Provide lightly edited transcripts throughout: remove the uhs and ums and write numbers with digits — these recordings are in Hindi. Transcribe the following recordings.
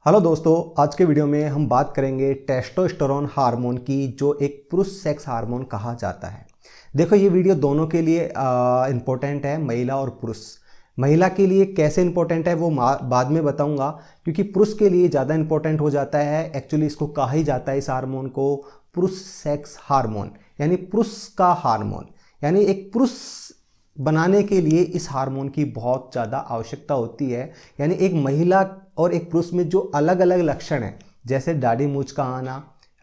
हेलो दोस्तों, आज के वीडियो में हम बात करेंगे टेस्टोस्टेरोन हार्मोन की, जो एक पुरुष सेक्स हार्मोन कहा जाता है। देखो, ये वीडियो दोनों के लिए इम्पोर्टेंट है, महिला और पुरुष। महिला के लिए कैसे इम्पोर्टेंट है वो बाद में बताऊंगा, क्योंकि पुरुष के लिए ज़्यादा इम्पोर्टेंट हो जाता है। एक्चुअली इसको कहा ही जाता है, इस हार्मोन को, पुरुष सेक्स हार्मोन, यानी पुरुष का हार्मोन। यानी एक पुरुष बनाने के लिए इस हार्मोन की बहुत ज़्यादा आवश्यकता होती है। यानी एक महिला और एक पुरुष में जो अलग अलग लक्षण हैं, जैसे दाढ़ी मूंछ का आना,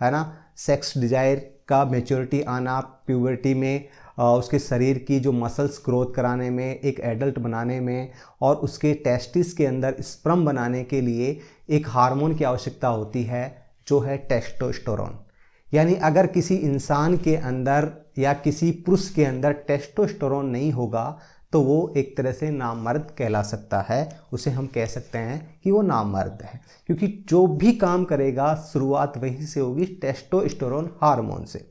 है ना, सेक्स डिजायर का मैच्योरिटी आना, प्यूबर्टी में उसके शरीर की जो मसल्स ग्रोथ कराने में, एक एडल्ट बनाने में, और उसके टेस्टिस के अंदर स्पर्म बनाने के लिए एक हार्मोन की आवश्यकता होती है, जो है टेस्टोस्टेरोन। यानी अगर किसी इंसान के अंदर या किसी पुरुष के अंदर टेस्टोस्टेरोन नहीं होगा तो वो एक तरह से नामर्द कहला सकता है। उसे हम कह सकते हैं कि वो नामर्द है, क्योंकि जो भी काम करेगा शुरुआत वहीं से होगी, टेस्टोस्टेरोन हार्मोन से।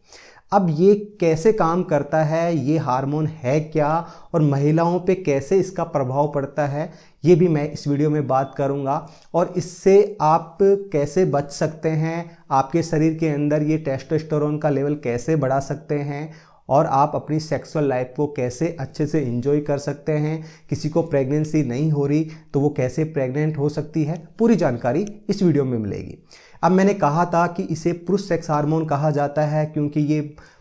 अब ये कैसे काम करता है, ये हार्मोन है क्या, और महिलाओं पे कैसे इसका प्रभाव पड़ता है, ये भी मैं इस वीडियो में बात करूंगा। और इससे आप कैसे बच सकते हैं, आपके शरीर के अंदर ये टेस्टोस्टेरोन का लेवल कैसे बढ़ा सकते हैं, और आप अपनी सेक्सुअल लाइफ को कैसे अच्छे से एंजॉय कर सकते हैं। किसी को प्रेगनेंसी नहीं हो रही तो वो कैसे प्रेग्नेंट हो सकती है, पूरी जानकारी इस वीडियो में मिलेगी। अब मैंने कहा था कि इसे पुरुष सेक्स हार्मोन कहा जाता है, क्योंकि ये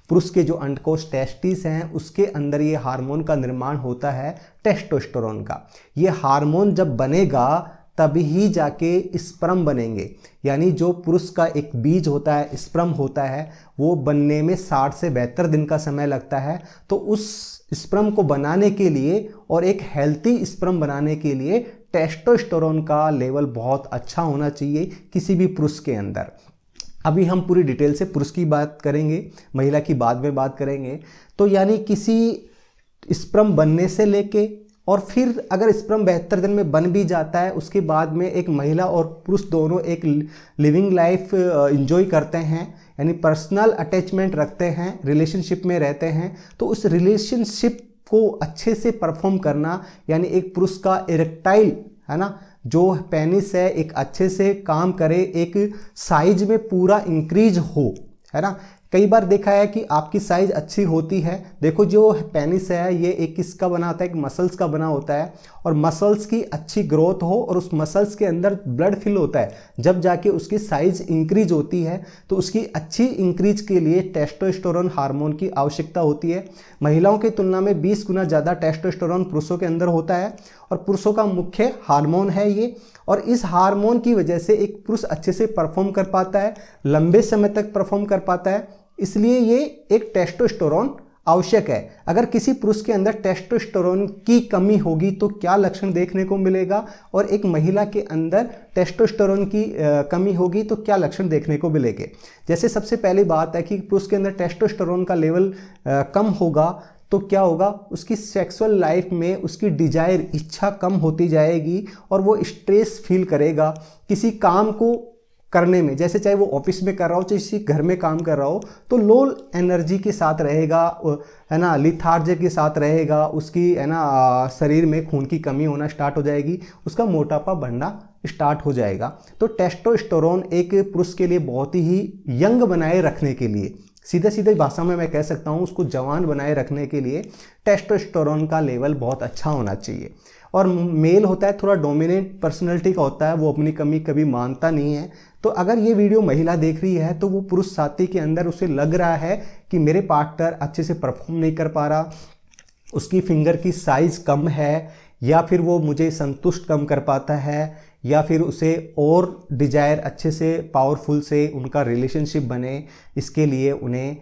पुरुष के जो अंडकोश टेस्टिस हैं उसके अंदर ये हार्मोन का निर्माण होता है, टेस्टोस्टेरोन का। ये हार्मोन जब बनेगा तभी ही जाके स्पर्म बनेंगे। यानी जो पुरुष का एक बीज होता है, स्पर्म होता है, वो बनने में 60 से 72 दिन का समय लगता है। तो उस स्पर्म को बनाने के लिए और एक हेल्थी स्पर्म बनाने के लिए टेस्टोस्टेरोन का लेवल बहुत अच्छा होना चाहिए किसी भी पुरुष के अंदर। अभी हम पूरी डिटेल से पुरुष की बात करेंगे, महिला की बाद में बात करेंगे। तो यानी किसी स्पर्म बनने से लेके, और फिर अगर स्पर्म 72 दिन में बन भी जाता है, उसके बाद में एक महिला और पुरुष दोनों एक लिविंग लाइफ एंजॉय करते हैं, यानी पर्सनल अटैचमेंट रखते हैं, रिलेशनशिप में रहते हैं। तो उस रिलेशनशिप को अच्छे से परफॉर्म करना, यानी एक पुरुष का इरेक्टाइल, है ना, जो पेनिस है, एक अच्छे से काम करे, एक साइज में पूरा इंक्रीज हो, है ना। कई बार देखा है कि आपकी साइज अच्छी होती है। देखो, जो पेनिस है ये एक किसका बना होता है, एक मसल्स का बना होता है, और मसल्स की अच्छी ग्रोथ हो और उस मसल्स के अंदर ब्लड फिल होता है, जब जाके उसकी साइज इंक्रीज होती है। तो उसकी अच्छी इंक्रीज के लिए टेस्टोस्टेरोन हार्मोन की आवश्यकता होती है। महिलाओं की तुलना में 20 गुना ज़्यादा टेस्टोस्टेरोन पुरुषों के अंदर होता है, और पुरुषों का मुख्य हार्मोन है ये। और इस हार्मोन की वजह से एक पुरुष अच्छे से परफॉर्म कर पाता है, लंबे समय तक परफॉर्म कर पाता है। इसलिए ये एक टेस्टोस्टेरोन आवश्यक है। अगर किसी पुरुष के अंदर टेस्टोस्टेरोन की कमी होगी तो क्या लक्षण देखने को मिलेगा, और एक महिला के अंदर टेस्टोस्टेरोन की कमी होगी तो क्या लक्षण देखने को मिलेंगे। जैसे सबसे पहली बात है कि पुरुष के अंदर टेस्टोस्टेरोन का लेवल कम होगा तो क्या होगा, उसकी सेक्सुअल लाइफ में उसकी डिजायर, इच्छा कम होती जाएगी, और वो स्ट्रेस फील करेगा किसी काम को करने में। जैसे चाहे वो ऑफिस में कर रहा हो, चाहे किसी घर में काम कर रहा हो, तो लो एनर्जी के साथ रहेगा, है ना, लिथार्जी के साथ रहेगा, उसकी, है ना, शरीर में खून की कमी होना स्टार्ट हो जाएगी, उसका मोटापा बढ़ना स्टार्ट हो जाएगा। तो टेस्टोस्टेरोन एक पुरुष के लिए बहुत ही यंग बनाए रखने के लिए, सीधे सीधे भाषा में मैं कह सकता हूँ, उसको जवान बनाए रखने के लिए टेस्टोस्टेरोन का लेवल बहुत अच्छा होना चाहिए। और मेल होता है, थोड़ा डोमिनेंट पर्सनैलिटी का होता है, वो अपनी कमी कभी मानता नहीं है। तो अगर ये वीडियो महिला देख रही है तो वो पुरुष साथी के अंदर उसे लग रहा है कि मेरे पार्टनर अच्छे से परफॉर्म नहीं कर पा रहा, उसकी फिंगर की साइज कम है, या फिर वो मुझे संतुष्ट कम कर पाता है, या फिर उसे और डिजायर अच्छे से पावरफुल से उनका रिलेशनशिप बने, इसके लिए उन्हें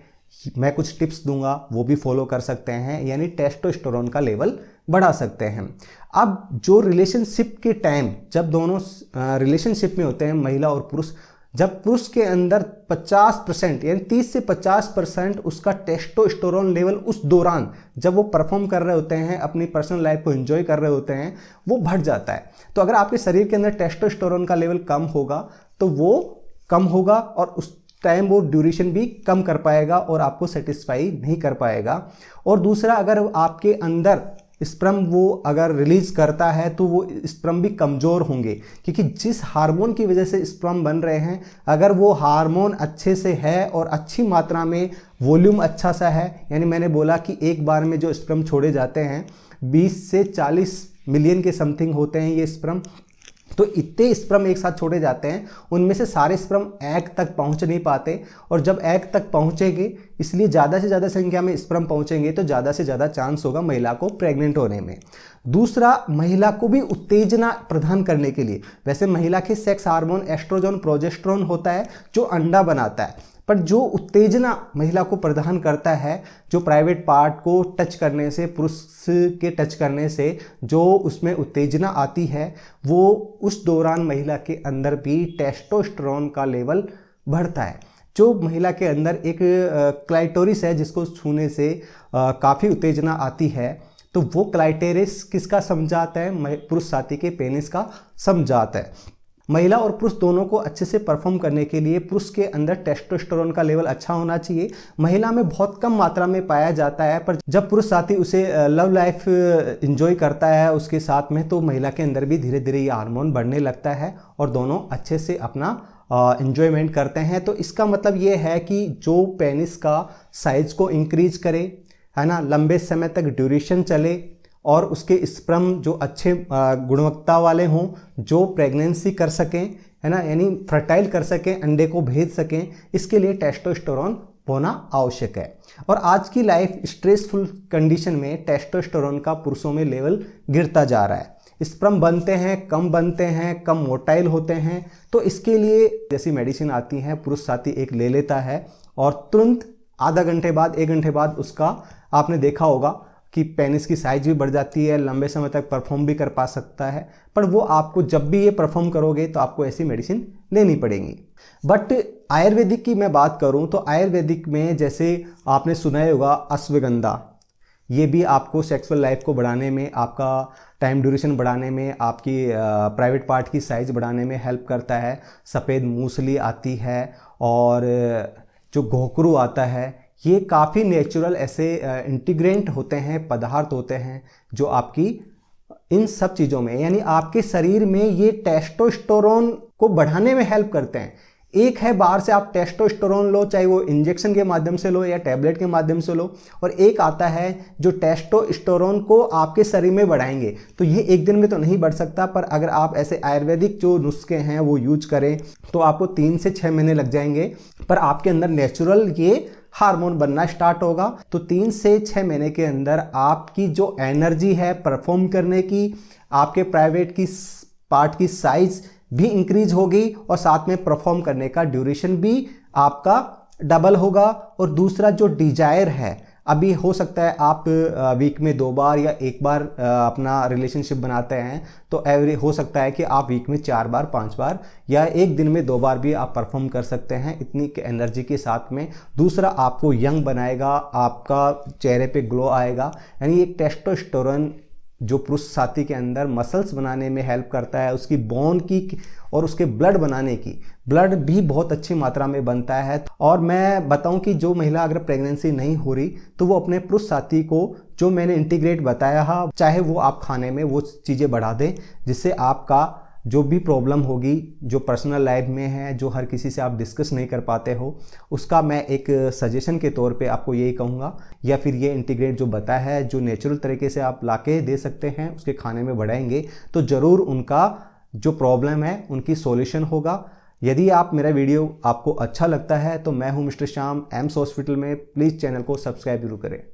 मैं कुछ टिप्स दूंगा, वो भी फॉलो कर सकते हैं, यानी टेस्टोस्टेरोन का लेवल बढ़ा सकते हैं। अब जो रिलेशनशिप के टाइम, जब दोनों रिलेशनशिप में होते हैं, महिला और पुरुष, जब पुरुष के अंदर 50% यानी 30 से 50% उसका टेस्टोस्टेरोन लेवल उस दौरान, जब वो परफॉर्म कर रहे होते हैं, अपनी पर्सनल लाइफ को एंजॉय कर रहे होते हैं, वो बढ़ जाता है। तो अगर आपके शरीर के अंदर टेस्टोस्टेरोन का लेवल कम होगा तो वो कम होगा, और उस टाइम वो ड्यूरेशन भी कम कर पाएगा और आपको सेटिस्फाई नहीं कर पाएगा। और दूसरा, अगर आपके अंदर स्पर्म वो अगर रिलीज करता है तो वो स्पर्म भी कमज़ोर होंगे, क्योंकि जिस हार्मोन की वजह से स्पर्म बन रहे हैं, अगर वो हार्मोन अच्छे से है और अच्छी मात्रा में वॉल्यूम अच्छा सा है, यानी मैंने बोला कि एक बार में जो स्पर्म छोड़े जाते हैं 20 से 40 मिलियन के समथिंग होते हैं ये स्पर्म, तो इतने स्पर्म एक साथ छोड़े जाते हैं, उनमें से सारे स्पर्म एग तक पहुंच नहीं पाते, और जब एग तक पहुंचेंगे, इसलिए ज़्यादा से ज़्यादा संख्या में स्पर्म पहुंचेंगे तो ज़्यादा से ज़्यादा चांस होगा महिला को प्रेग्नेंट होने में। दूसरा, महिला को भी उत्तेजना प्रदान करने के लिए, वैसे महिला के सेक्स हार्मोन एस्ट्रोजन प्रोजेस्टेरोन होता है जो अंडा बनाता है, पर जो उत्तेजना महिला को प्रदान करता है, जो प्राइवेट पार्ट को टच करने से, पुरुष के टच करने से जो उसमें उत्तेजना आती है, वो उस दौरान महिला के अंदर भी टेस्टोस्टेरोन का लेवल बढ़ता है। जो महिला के अंदर एक क्लाइटोरिस है जिसको छूने से काफ़ी उत्तेजना आती है, तो वो क्लाइटोरिस किसका समझाता है? पुरुष साथी के पेनिस का समझाता है। महिला और पुरुष दोनों को अच्छे से परफॉर्म करने के लिए पुरुष के अंदर टेस्टोस्टेरोन का लेवल अच्छा होना चाहिए। महिला में बहुत कम मात्रा में पाया जाता है, पर जब पुरुष साथी उसे लव लाइफ एंजॉय करता है उसके साथ में, तो महिला के अंदर भी धीरे धीरे ये हार्मोन बढ़ने लगता है और दोनों अच्छे से अपना एंजॉयमेंट करते हैं। तो इसका मतलब ये है कि जो पेनिस का साइज को इंक्रीज करे, है ना, लंबे समय तक ड्यूरेशन चले, और उसके स्पर्म जो अच्छे गुणवत्ता वाले हों, जो प्रेगनेंसी कर सकें, है ना, यानी फर्टाइल कर सकें, अंडे को भेज सकें, इसके लिए टेस्टोस्टेरोन होना आवश्यक है। और आज की लाइफ स्ट्रेसफुल कंडीशन में टेस्टोस्टेरोन का पुरुषों में लेवल गिरता जा रहा है। स्पर्म बनते हैं, कम मोटाइल होते हैं, तो इसके लिए जैसी मेडिसिन आती हैं पुरुष साथी एक ले लेता है और तुरंत आधा घंटे बाद, 1 घंटे बाद उसका आपने देखा होगा कि पेनिस की साइज भी बढ़ जाती है, लंबे समय तक परफॉर्म भी कर पा सकता है। पर वो आपको जब भी ये परफॉर्म करोगे तो आपको ऐसी मेडिसिन लेनी पड़ेगी। बट आयुर्वेदिक की मैं बात करूं तो आयुर्वेदिक में जैसे आपने सुना ही होगा अश्वगंधा, ये भी आपको सेक्सुअल लाइफ को बढ़ाने में, आपका टाइम ड्यूरेशन बढ़ाने में, आपकी प्राइवेट पार्ट की साइज बढ़ाने में हेल्प करता है। सफ़ेद मूसली आती है और जो घोकरू आता है, ये काफ़ी नेचुरल ऐसे इंटीग्रेंट होते हैं, पदार्थ होते हैं जो आपकी इन सब चीज़ों में, यानी आपके शरीर में ये टेस्टोस्टेरोन को बढ़ाने में हेल्प करते हैं। एक है बाहर से आप टेस्टोस्टेरोन लो, चाहे वो इंजेक्शन के माध्यम से लो या टैबलेट के माध्यम से लो, और एक आता है जो टेस्टोस्टेरोन को आपके शरीर में बढ़ाएंगे। तो ये एक दिन में तो नहीं बढ़ सकता, पर अगर आप ऐसे आयुर्वेदिक जो नुस्खे हैं वो यूज करें तो आपको 3 से 6 महीने लग जाएंगे, पर आपके अंदर नेचुरल ये हार्मोन बनना स्टार्ट होगा। तो 3 से 6 महीने के अंदर आपकी जो एनर्जी है परफॉर्म करने की, आपके प्राइवेट की पार्ट की साइज भी इंक्रीज होगी, और साथ में परफॉर्म करने का ड्यूरेशन भी आपका डबल होगा। और दूसरा जो डिजायर है, अभी हो सकता है आप वीक में 2 बार या 1 बार अपना रिलेशनशिप बनाते हैं, तो हो सकता है कि आप वीक में 4 बार 5 बार या एक दिन में 2 बार भी आप परफॉर्म कर सकते हैं इतनी एनर्जी के साथ में। दूसरा, आपको यंग बनाएगा, आपका चेहरे पे ग्लो आएगा, यानी एक टेस्टोस्टेरोन जो पुरुष साथी के अंदर मसल्स बनाने में हेल्प करता है, उसकी बोन की और उसके ब्लड बनाने की, ब्लड भी बहुत अच्छी मात्रा में बनता है। और मैं बताऊं कि जो महिला अगर प्रेगनेंसी नहीं हो रही तो वो अपने पुरुष साथी को जो मैंने इंटीग्रेट बताया है, चाहे वो आप खाने में वो चीज़ें बढ़ा दें, जिससे आपका जो भी प्रॉब्लम होगी, जो पर्सनल लाइफ में है, जो हर किसी से आप डिस्कस नहीं कर पाते हो, उसका मैं एक सजेशन के तौर पे आपको यही कहूँगा। या फिर ये इंटीग्रेट जो बताया है, जो नेचुरल तरीके से आप लाके दे सकते हैं, उसके खाने में बढ़ाएंगे तो ज़रूर उनका जो प्रॉब्लम है उनकी सॉल्यूशन होगा। यदि आप मेरा वीडियो आपको अच्छा लगता है तो मैं हूँ मिस्टर श्याम, एम्स हॉस्पिटल में, प्लीज़ चैनल को सब्सक्राइब जरूर करें।